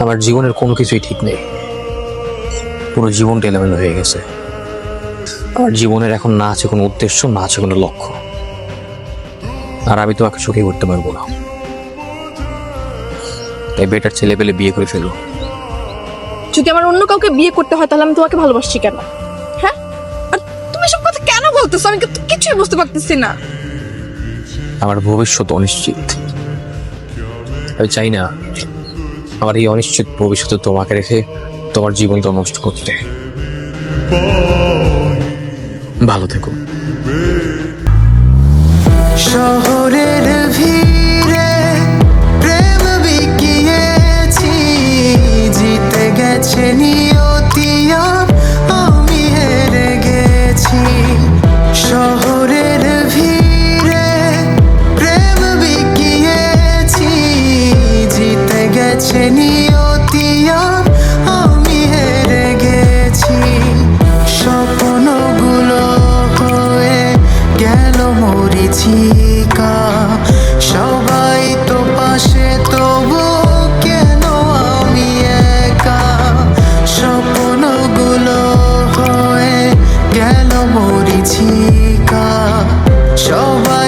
আমার জীবনের কোনো কিছুই ঠিক নেই, পুরো জীবনটা এলোমেলো হয়ে গেছে। আমার জীবনের এখন না আছে কোনো উদ্দেশ্য, না আছে কোনো লক্ষ্য। আর আমি তোমাকে সুখী করতে পারবো না, তাই বেটার ছেলে পেলে বিয়ে করে ফেলো। যদি আমার অন্য কাউকে বিয়ে করতে হয় তাহলে আমি তোমাকে ভালোবাসছি কেন? হ্যাঁ, আর তুমি সব কথা কেন বলতেছো? আমি তো কিছুই বুঝতে পারতেছি না। আমার ভবিষ্যৎ অনিশ্চিত, আমি চাই না আমার এই অনিশ্চিত ভবিষ্যতে তোমাকে রেখে তোমার জীবনটা নষ্ট করতে। ভালো থেকো। শহরের ভিড়ে প্রেম বিকিয়েছি, জিতে গেছে নিয়তি আর আমি হেরে গেছি। শহরের ভিড়ে প্রেম বিকিয়েছি, জিতে গেছে নিয়তি আর আমি হেরে গেছি। স্বপ্নগুলো হয়ে গেল মরিচিকা, সবাই তো পাশে তবু কেন আমি একা। স্বপ্নগুলো হয়ে গেল মরিচিকা, সবাই